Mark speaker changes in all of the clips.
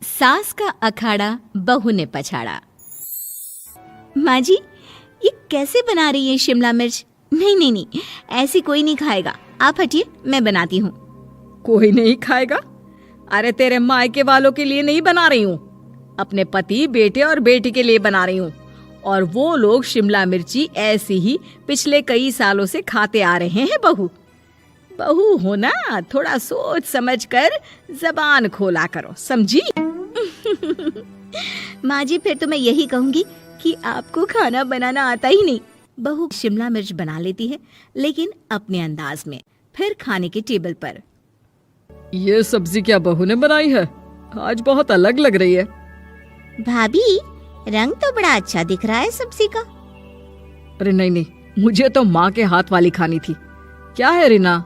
Speaker 1: सास का अखाड़ा बहू ने पछाड़ा। माँ जी, ये कैसे बना रही है शिमला मिर्च? नहीं नहीं नहीं, ऐसी कोई नहीं खाएगा। आप हटिए, मैं बनाती हूँ।
Speaker 2: कोई नहीं खाएगा? अरे तेरे मायके वालों के लिए नहीं बना रही हूँ, अपने पति, बेटे और बेटी के लिए बना रही हूँ। और वो लोग शिमला मिर्ची ऐसी ही पिछले कई सालों से खाते आ रहे हैं। बहू बहू हो ना, थोड़ा सोच समझ कर जबान खोला करो, समझी?
Speaker 1: माँ जी, फिर तो मैं यही कहूँगी कि आपको खाना बनाना आता ही नहीं। बहू शिमला मिर्च बना लेती है, लेकिन अपने अंदाज में। फिर खाने के टेबल पर,
Speaker 2: ये सब्जी क्या बहू ने बनाई है? आज बहुत अलग लग रही है।
Speaker 1: भाभी, रंग तो बड़ा अच्छा दिख रहा है सब्जी का।
Speaker 2: अरे नहीं नहीं, मुझे तो माँ के हाथ वाली खानी थी। क्या है रीना,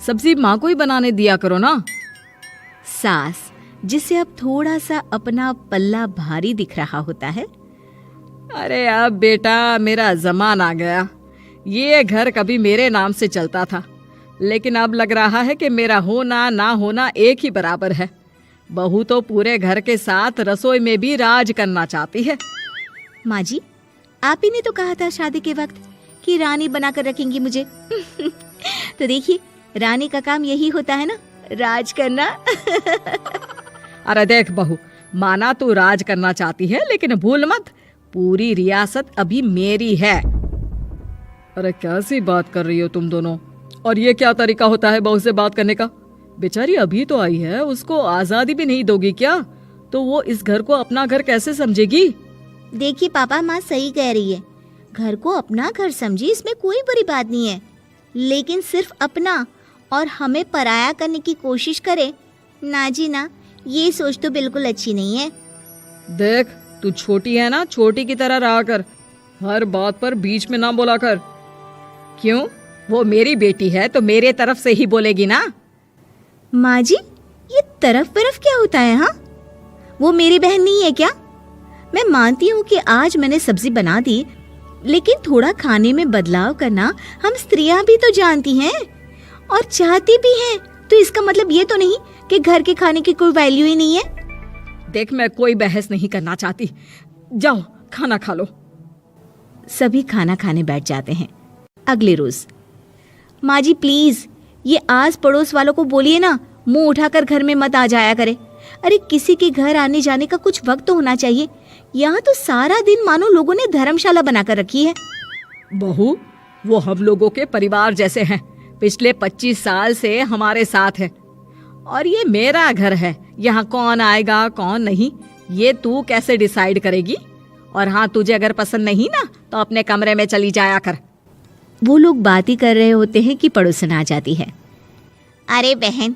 Speaker 2: सब्जी माँ को ही बनाने दिया करो ना।
Speaker 1: सास, जिसे अब थोड़ा सा अपना पल्ला भारी दिख रहा होता है।
Speaker 2: अरे अब बेटा मेरा जमाना आ गया। ये घर कभी मेरे नाम से चलता था, लेकिन अब लग रहा है कि मेरा होना ना होना एक ही बराबर है। बहू तो पूरे घर के साथ रसोई में भी राज करना चाहती है।
Speaker 1: माँ जी, आप ही ने तो कहा था शादी के वक्त कि रानी बनाकर रखेंगी मुझे। तो देखिए, रानी का काम यही होता है ना, राज करना।
Speaker 2: अरे देख बहू, माना तू राज करना चाहती है, लेकिन भूल मत, पूरी रियासत अभी मेरी है। अरे कैसी बात कर रही हो तुम दोनों? और ये क्या तरीका होता है बहू से बात करने का? बेचारी अभी तो आई है, उसको आजादी भी नहीं दोगी क्या? तो वो इस घर को अपना घर कैसे समझेगी?
Speaker 1: देखिए पापा, माँ सही कह रही है। घर को अपना घर समझी, इसमें कोई बुरी बात नहीं है। लेकिन सिर्फ अपना और हमें पराया करने की कोशिश करे ना जी ना, ये सोच तो बिल्कुल अच्छी नहीं है।
Speaker 2: देख, तू छोटी है ना, छोटी की तरह रहा कर, हर बात पर बीच में ना बोला कर। क्यों? वो मेरी बेटी है तो मेरे तरफ से ही बोलेगी ना।
Speaker 1: माँ जी, ये तरफ तरफ क्या होता है? हाँ, वो मेरी बहन नहीं है क्या? मैं मानती हूँ कि आज मैंने सब्जी बना दी, लेकिन थोड़ा खाने में बदलाव करना हम स्त्रियां भी तो जानती हैं और चाहती भी हैं। तो इसका मतलब ये तो नहीं कि घर के खाने की कोई वैल्यू ही नहीं है।
Speaker 2: देख, मैं कोई बहस नहीं करना चाहती, जाओ खाना खा लो।
Speaker 1: सभी खाना खाने बैठ जाते हैं। अगले रोज, माँ जी प्लीज, ये आस पड़ोस वालों को बोलिए ना, मुंह उठाकर घर में मत आ जाया करे। अरे किसी के घर आने जाने का कुछ वक्त तो होना चाहिए। यहाँ तो सारा दिन मानो लोगों ने धर्मशाला बनाकर रखी है।
Speaker 2: बहू, वो हम लोगों के परिवार जैसे हैं, पिछले 25 साल से हमारे साथ है। और ये मेरा घर है, यहाँ कौन आएगा कौन नहीं, ये तू कैसे डिसाइड करेगी? और हाँ, तुझे अगर पसंद नहीं ना, तो अपने कमरे में चली जाया कर।
Speaker 1: वो लोग बात ही कर रहे होते हैं कि पड़ोसन आ जाती है। अरे बहन,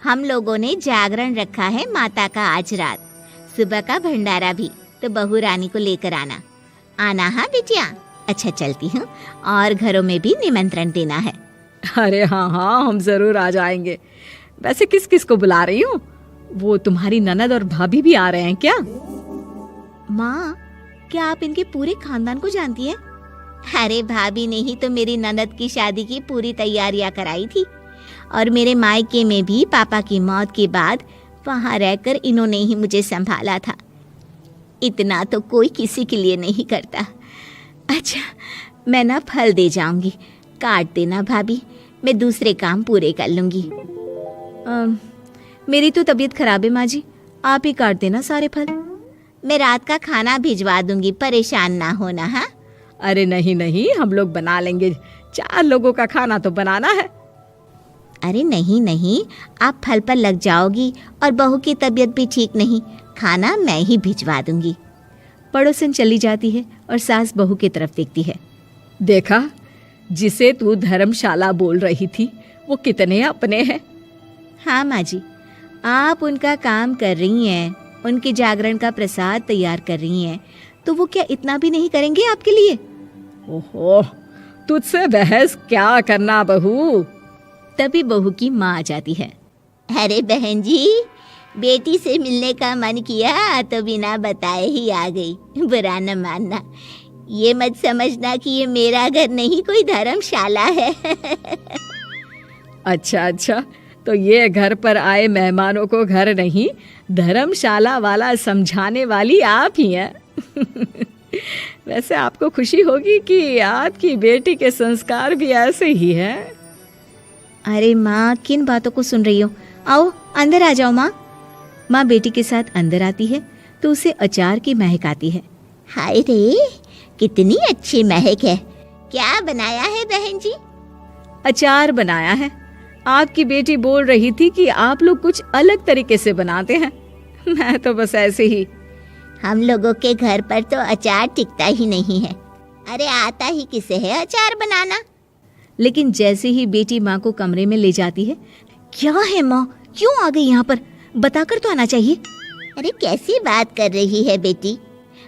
Speaker 1: हम लोगों ने जागरण रखा है माता का आज रात, सुबह का भंडारा भी, तो बहू रानी को लेकर आना। आना हाँ बिटिया? अच्छा चलती हूँ, और घरों में भी निमंत्रण देना है।
Speaker 2: अरे हाँ हाँ, हम जरूर आ जाएंगे। वैसे किस किस को बुला रही हूँ? वो तुम्हारी ननद और भाभी भी आ रहे हैं क्या?
Speaker 1: माँ, क्या आप इनके पूरे खानदान को जानती हैं? अरे भाभी ने ही तो मेरी ननद की शादी की पूरी तैयारियां कराई थी, और मेरे मायके में भी पापा की मौत के बाद वहाँ रहकर इन्होंने ही मुझे संभाला था। इतना तो कोई किसी के लिए नहीं करता। अच्छा, मैं ना फल दे जाऊंगी, काट देना भाभी, मैं दूसरे काम पूरे कर लूंगी। मेरी तो तबीयत खराब है माँ जी, आप ही काट देना सारे फल। मैं रात का खाना भिजवा दूंगी, परेशान ना होना। हाँ?
Speaker 2: अरे नहीं नहीं, हम लोग बना लेंगे, 4 लोगों का खाना तो बनाना है।
Speaker 1: अरे नहीं नहीं, आप फल पर लग जाओगी, और बहू की तबीयत भी ठीक नहीं, खाना मैं ही भिजवा दूंगी। पड़ोसन चली जाती है और सास बहू की तरफ देखती है।
Speaker 2: देखा, जिसे तू धर्मशाला बोल रही थी, वो कितने अपने हैं।
Speaker 1: हाँ माँ जी, आप उनका काम कर रही हैं, उनके जागरण का प्रसाद तैयार कर रही हैं, तो वो क्या इतना भी नहीं करेंगे आपके लिए?
Speaker 2: ओहो, तुझसे बहस क्या करना बहू।
Speaker 1: तभी बहू की माँ आ जाती है। अरे बहन जी, बेटी से मिलने का मन किया तो बिना बताए ही आ गई, बुरा न मानना। ये मत समझना कि ये मेरा घर नहीं, कोई धर्मशाला है।
Speaker 2: अच्छा अच्छा, तो ये घर पर आए मेहमानों को घर नहीं धर्मशाला वाला समझाने वाली आप ही हैं। वैसे आपको खुशी होगी कि आपकी बेटी के संस्कार भी ऐसे ही हैं।
Speaker 1: अरे माँ, किन बातों को सुन रही हो? आओ अंदर आ जाओ माँ। माँ बेटी के साथ अंदर आती है तो उसे अचार की महक आती है। हाय रे, कितनी अच्छी महक है। क्या बनाया है बहन जी?
Speaker 2: अचार बनाया है। आपकी बेटी बोल रही थी कि आप लोग कुछ अलग तरीके से बनाते हैं। मैं तो बस ऐसे ही।
Speaker 1: हम लोगों के घर पर तो अचार टिकता ही नहीं है। अरे आता ही किसे है अचार बनाना? लेकिन जैसे ही बेटी माँ को कमरे में ले जाती है, क्या है माँ, क्यों आ गई यहाँ पर? बताकर तो आना चाहिए। अरे कैसी बात कर रही है बेटी?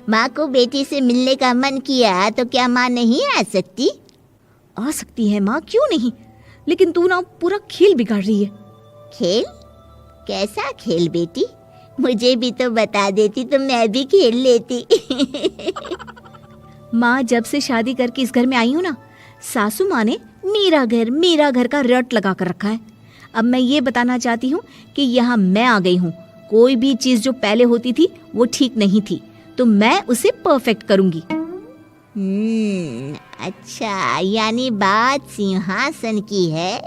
Speaker 1: माँ को बेटी से मिलने का मन किया तो क्या माँ नहीं आ सकती? आ सकती है माँ, क्यों नहीं, लेकिन तू ना पूरा खेल बिगाड़ रही है। खेल? कैसा खेल बेटी? मुझे भी तो बता देती तो मैं भी खेल लेती। माँ, जब से शादी करके इस घर में आई हूँ ना, सासू माँ ने मेरा घर का रट लगा कर रखा है। अब मैं ये बताना चाहती हूँ कि यहाँ मैं आ गई हूँ। कोई भी चीज़ जो पहले होती थी वो ठीक नहीं थी, तो मैं उसे परफेक्ट करूँगी। अच्छा, यानी बात सिंहासन की है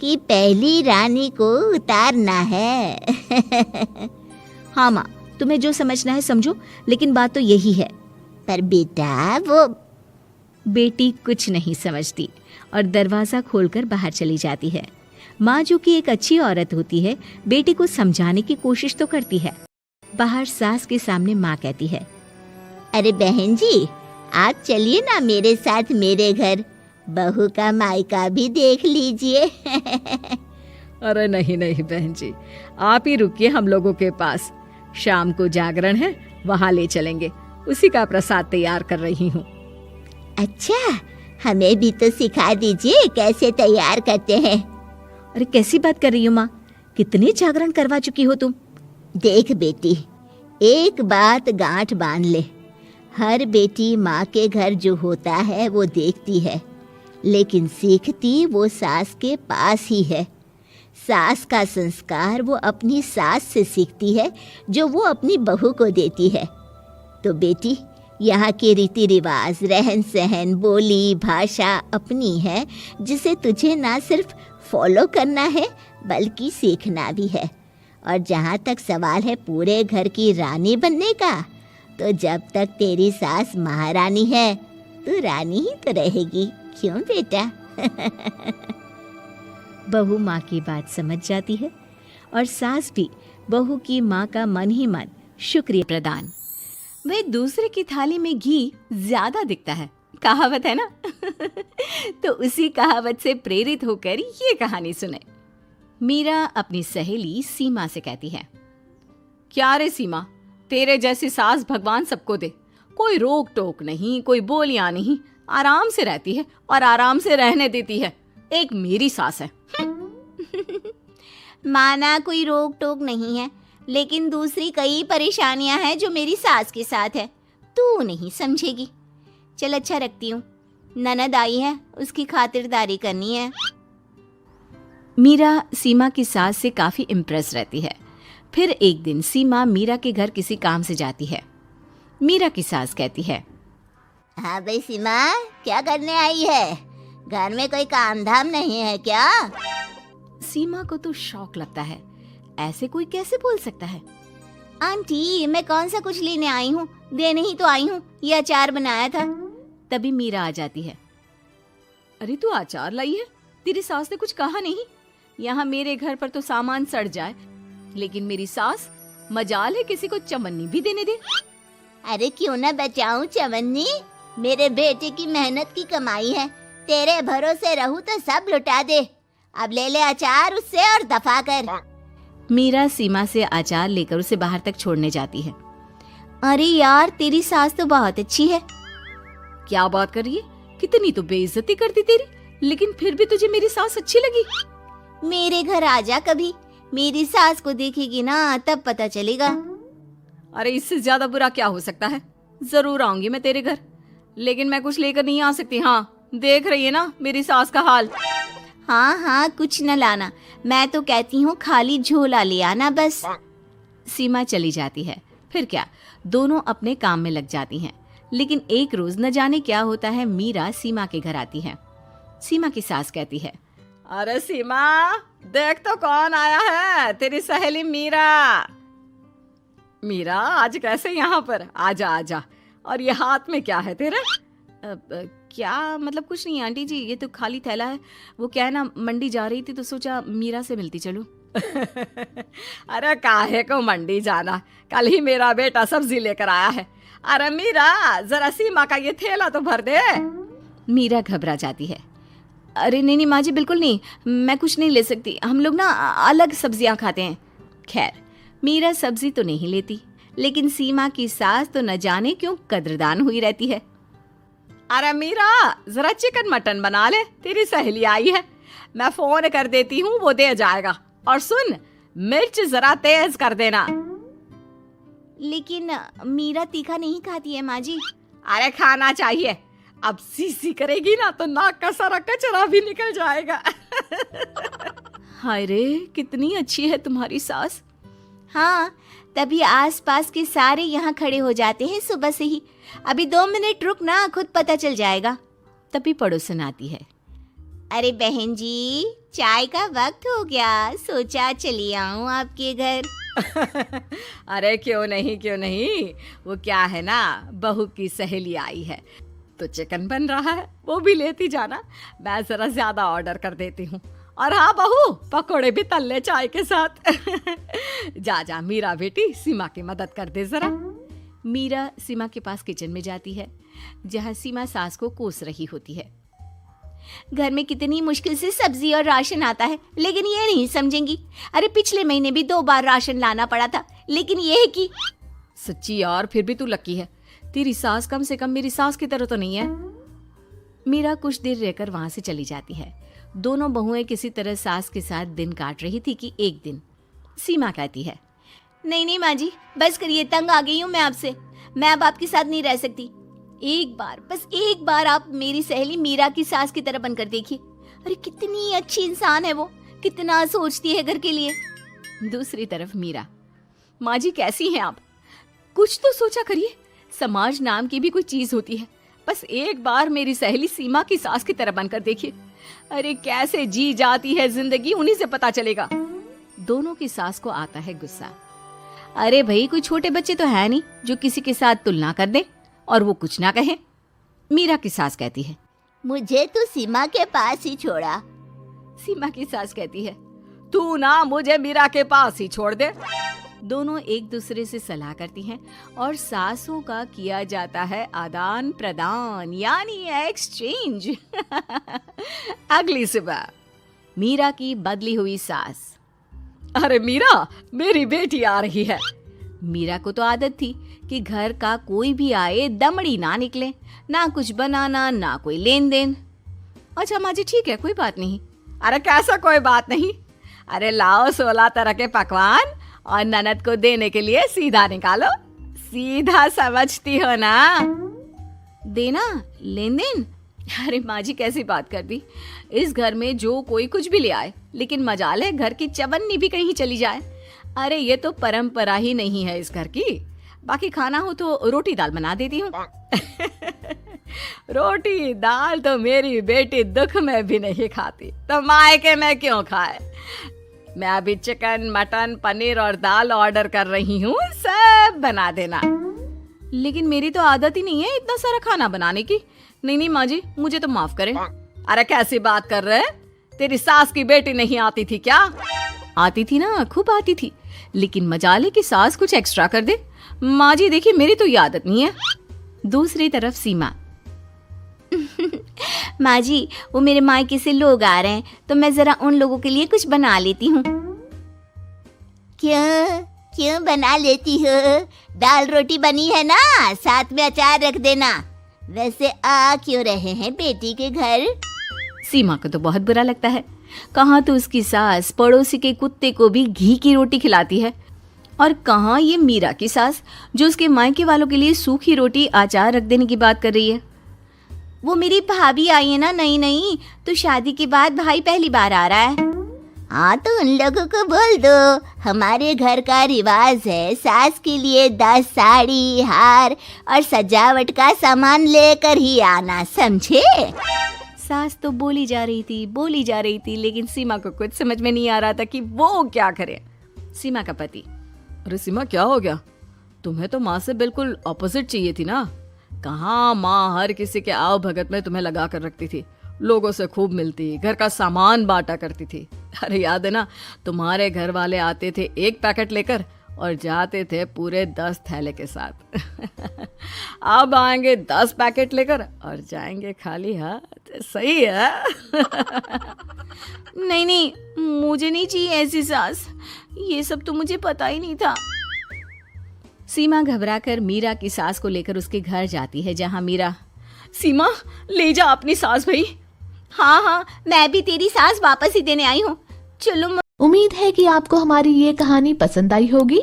Speaker 1: कि पहली रानी को उतारना है। हाँ माँ, तुम्हें जो समझना है समझो, लेकिन बात तो यही है। पर बेटा, वो बेटी कुछ नहीं समझती और दरवाज़ा खोलकर बाहर चली जाती है। माँ, जो कि एक अच्छी औरत होती है, बेटी को समझाने की कोशिश तो करती है। बाहर सास के सामने माँ कहती है, अरे बहन जी, आप चलिए ना मेरे साथ मेरे घर, बहू का मायका भी देख लीजिए।
Speaker 2: अरे नहीं नहीं बहन जी, आप ही रुकिए हम लोगों के पास। शाम को जागरण है, वहाँ ले चलेंगे। उसी का प्रसाद तैयार कर रही हूँ।
Speaker 1: अच्छा, हमें भी तो सिखा दीजिए कैसे तैयार करते हैं। अरे कैसी बात कर रही हो माँ, कितने जागरण करवा चुकी हो तुम? देख बेटी, एक बात गांठ बांध ले, हर बेटी माँ के घर जो होता है वो देखती है, लेकिन सीखती वो सास के पास ही है। सास का संस्कार वो अपनी सास से सीखती है, जो वो अपनी बहू को देती है। तो बेटी, यहाँ के रीति रिवाज, रहन सहन, बोली भाषा अपनी है, जिसे तुझे ना सिर्फ फॉलो करना है बल्कि सीखना भी है। और जहाँ तक सवाल है पूरे घर की रानी बनने का, तो जब तक तेरी सास महारानी है, तू रानी ही तो रहेगी। क्यों बेटा? बहू माँ की बात समझ जाती है और सास भी बहू की माँ का मन ही मन शुक्रिया प्रदान। वह दूसरे की थाली में घी ज्यादा दिखता है, कहावत है ना। तो उसी कहावत से प्रेरित होकर ये कहानी सुने। मीरा अपनी सहेली सीमा से कहती है, क्या रे सीमा, तेरे जैसी सास भगवान सबको दे। कोई रोक टोक नहीं, कोई बोलियां नहीं, आराम से रहती है और आराम से रहने देती है। एक मेरी सास है। माना कोई रोक टोक नहीं है, लेकिन दूसरी कई परेशानियां हैं जो मेरी सास के साथ है, तू नहीं समझेगी। चल अच्छा रखती हूँ, ननद आई है, उसकी खातिरदारी करनी है। मीरा सीमा की सास से काफी इम्प्रेस रहती है। फिर एक दिन सीमा मीरा के घर किसी काम से जाती है। मीरा की सास कहती है, हाँ भाई सीमा, क्या करने आई है? घर में कोई काम धाम नहीं है क्या? सीमा को तो शौक लगता है, ऐसे कोई कैसे बोल सकता है। आंटी, मैं कौन सा कुछ लेने आई हूँ, देने ही तो आई हूँ, ये अचार बनाया था। तभी मीरा आ जाती है। अरे तू अचार लाई है? तेरी सास ने कुछ कहा नहीं? यहाँ मेरे घर पर तो सामान सड़ जाए, लेकिन मेरी सास मजाल है किसी को चवन्नी भी देने दे। अरे क्यों ना बचाऊं चवन्नी, मेरे बेटे की मेहनत की कमाई है। तेरे भरोसे रहूं तो सब लुटा दे। अब ले ले अचार उससे और दफा कर। मीरा सीमा से अचार लेकर उसे बाहर तक छोड़ने जाती है। अरे यार, तेरी सास तो बहुत अच्छी है। क्या बात कर रही है? कितनी तो बेइज्जती करती तेरी, लेकिन फिर भी तुझे मेरी सास अच्छी लगी। मेरे घर आजा कभी, मेरी सास को देखेगी ना तब पता चलेगा। अरे इससे ज्यादा बुरा क्या हो सकता है। जरूर आऊंगी मैं तेरे घर, लेकिन मैं कुछ लेकर नहीं आ सकती। हाँ, देख रही है ना मेरी सास का हाल। हाँ हाँ, कुछ न लाना, मैं तो कहती हूँ खाली झोला ले आना बस।
Speaker 3: सीमा चली जाती है। फिर क्या, दोनों अपने काम में लग जाती हैं। लेकिन एक रोज न जाने क्या होता है, मीरा सीमा के घर आती है। सीमा की सास कहती है,
Speaker 2: अरे सीमा, देख तो कौन आया है, तेरी सहेली मीरा। मीरा, आज कैसे यहाँ पर? आजा आजा। और ये हाथ में क्या है तेरे?
Speaker 3: क्या मतलब? कुछ नहीं आंटी जी, ये तो खाली थैला है। वो क्या है ना, मंडी जा रही थी तो सोचा मीरा से मिलती चलूं।
Speaker 2: अरे काहे को मंडी जाना, कल ही मेरा बेटा सब्जी लेकर आया है। अरे मीरा, जरा सीमा का ये थैला तो भर दे।
Speaker 3: मीरा घबरा जाती है। अरे नहीं नहीं माँ जी, बिल्कुल नहीं, मैं कुछ नहीं ले सकती, हम लोग ना अलग सब्जियां खाते हैं। खैर, मीरा सब्जी तो नहीं लेती, लेकिन सीमा की सास तो न जाने क्यों कद्रदान हुई रहती है।
Speaker 2: अरे मीरा, जरा चिकन मटन बना ले, तेरी सहेली आई है। मैं फोन कर देती हूँ, वो दे जाएगा। और सुन, मिर्च जरा तेज कर देना।
Speaker 1: लेकिन मीरा तीखा नहीं खाती है माँ जी।
Speaker 2: अरे खाना चाहिए, अब सीसी करेगी ना तो नाक का सारा कचरा भी निकल जाएगा।
Speaker 3: हाय रे, कितनी अच्छी है तुम्हारी सास।
Speaker 1: हाँ, तभी आसपास के सारे यहाँ खड़े हो जाते हैं सुबह से ही। अभी 2 मिनट रुक ना, खुद पता चल जाएगा।
Speaker 3: तभी पड़ोसन आती है।
Speaker 1: अरे बहन जी, चाय का वक्त हो गया, सोचा चली आऊं आपके घर।
Speaker 2: अरे क्यों नहीं क्यों नहीं, वो क्या है ना, बहू की सहेली आई है तो चिकन बन रहा है, वो भी लेती जाना। मैं जरा ज्यादा ऑर्डर कर देती हूँ। और हाँ बहू, पकोड़े भी तल ले चाय के साथ। जा जा मीरा बेटी, सीमा की मदद कर दे जरा।
Speaker 3: मीरा सीमा के पास किचन में जाती है, जहाँ सीमा सास को कोस रही होती है।
Speaker 1: घर में कितनी मुश्किल से सब्जी और राशन आता है, लेकिन ये नहीं समझेंगी। अरे पिछले महीने भी 2 बार राशन लाना पड़ा था, लेकिन ये है कि
Speaker 3: सच्ची यार, फिर भी तू लकी है, तेरी सास कम से कम मेरी सास की तरह तो नहीं है। मीरा कुछ देर रहकर वहां से चली जाती है। दोनों बहुएं किसी तरह सास के साथ दिन काट रही थी कि एक दिन सीमा कहती है,
Speaker 1: नहीं नहीं माँ जी, बस करिए, तंग आ गई हूँ मैं आपसे। मैं अब आपके साथ नहीं रह सकती। एक बार, बस एक बार आप मेरी सहेली मीरा की सास की तरह बनकर देखिए। अरे कितनी अच्छी इंसान है वो, कितना सोचती है घर के लिए।
Speaker 3: दूसरी तरफ मीरा, माँ जी कैसी हैं आप? कुछ तो सोचा करिए, समाज नाम की भी कोई चीज होती है। बस एक बार मेरी सहेली सीमा की सास की तरह बनकर देखिए। अरे कैसे जी जाती है जिंदगी, उन्हीं से पता चलेगा। दोनों की सास को आता है गुस्सा। अरे भाई, कोई छोटे बच्चे तो है नहीं जो किसी के साथ तुलना कर दे और वो कुछ ना कहे। मीरा की सास कहती है,
Speaker 1: मुझे तो सीमा के पास ही छोड़ा।
Speaker 3: सीमा की सास कहती है,
Speaker 2: तू ना मुझे मीरा के पास ही छोड़ दे।
Speaker 3: दोनों एक दूसरे से सलाह करती हैं और सासों का किया जाता है आदान प्रदान, यानी एक्सचेंज।
Speaker 2: अगली सुबह
Speaker 3: मीरा की बदली हुई सास,
Speaker 2: अरे मीरा, मेरी बेटी आ रही है।
Speaker 3: मीरा को तो आदत थी कि घर का कोई भी आए दमड़ी ना निकले, ना कुछ बनाना ना कोई लेन देन। अच्छा माँ जी, ठीक है, कोई बात नहीं।
Speaker 2: अरे कैसा कोई बात नहीं, अरे लाओ 16 तरह के पकवान और ननद को देने के लिए सीधा निकालो। सीधा समझती हो ना?
Speaker 3: देना लेन देन? अरे माँ जी कैसी बात कर दी। इस घर में जो कोई कुछ भी ले आए, लेकिन मजाल है घर की चवन्नी भी कहीं चली जाए। अरे ये तो परंपरा ही नहीं है इस घर की। बाकी खाना हो तो रोटी दाल बना देती हूँ।
Speaker 2: रोटी दाल तो मेरी बेटी दुख में भी नहीं खाती, तो मायके में क्यों खाए। मैं अभी चिकन मटन पनीर और दाल ऑर्डर कर रही हूँ, सब बना देना।
Speaker 3: लेकिन मेरी तो आदत ही नहीं है इतना सारा खाना बनाने की। नहीं नहीं माँ जी, मुझे तो माफ करें।
Speaker 2: अरे कैसी बात कर रहे? तेरी सास की बेटी नहीं आती थी क्या?
Speaker 3: आती थी ना, खूब आती थी, लेकिन मजाले की सास कुछ एक्स्ट्रा कर दे। माँ जी देखिए, मेरी तो ये आदत नहीं है। दूसरी तरफ सीमा,
Speaker 1: माँ जी, वो मेरे मायके से लोग आ रहे हैं, तो मैं जरा उन लोगों के लिए कुछ बना लेती हूँ। क्यों क्यों बना लेती हो? दाल रोटी बनी है ना, साथ में अचार रख देना। वैसे आ क्यों रहे हैं बेटी के घर?
Speaker 3: सीमा को तो बहुत बुरा लगता है। कहाँ तो उसकी सास पड़ोसी के कुत्ते को भी घी की रोटी खिलाती है, और कहाँ ये मीरा की सास जो उसके मायके वालों के लिए सूखी रोटी अचार रख देने की बात कर रही है।
Speaker 1: वो मेरी भाभी आई है ना नई नई, तो शादी के बाद भाई पहली बार आ रहा है। हाँ तो उन लोगों को बोल दो, हमारे घर का रिवाज है सास के लिए 10 साड़ी, हार और सजावट का सामान लेकर ही आना, समझे?
Speaker 3: सास तो बोली जा रही थी, लेकिन सीमा को कुछ समझ में नहीं आ रहा था कि वो क्या करे। सीमा का पति:
Speaker 2: अरे सीमा, क्या हो गया? तुम्हें तो माँ से बिल्कुल ऑपोजिट चाहिए थी ना। कहाँ माँ हर किसी के आव भगत में तुम्हें लगा कर रखती थी, लोगों से खूब मिलती, घर का सामान बांटा करती थी। अरे याद है ना, तुम्हारे घर वाले आते थे 1 पैकेट लेकर और जाते थे पूरे 10 थैले के साथ। अब आएंगे 10 पैकेट लेकर और जाएंगे खाली हाथ। सही है?
Speaker 3: नहीं, मुझे नहीं चाहिए ऐसी सास, ये सब तो मुझे पता ही नहीं था। सीमा घबराकर मीरा की सास को लेकर उसके घर जाती है, जहां मीरा: सीमा, ले जा अपनी सास भाई।
Speaker 1: हाँ, मैं भी तेरी सास वापस ही देने आई हूँ, चलो।
Speaker 4: उम्मीद है कि आपको हमारी ये कहानी पसंद आई होगी।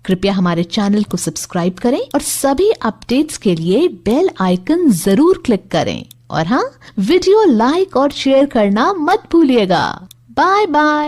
Speaker 4: कृपया हमारे चैनल को सब्सक्राइब करें और सभी अपडेट्स के लिए बेल आइकन जरूर क्लिक करें। और हाँ, वीडियो लाइक और शेयर करना मत भूलिएगा। Bye bye.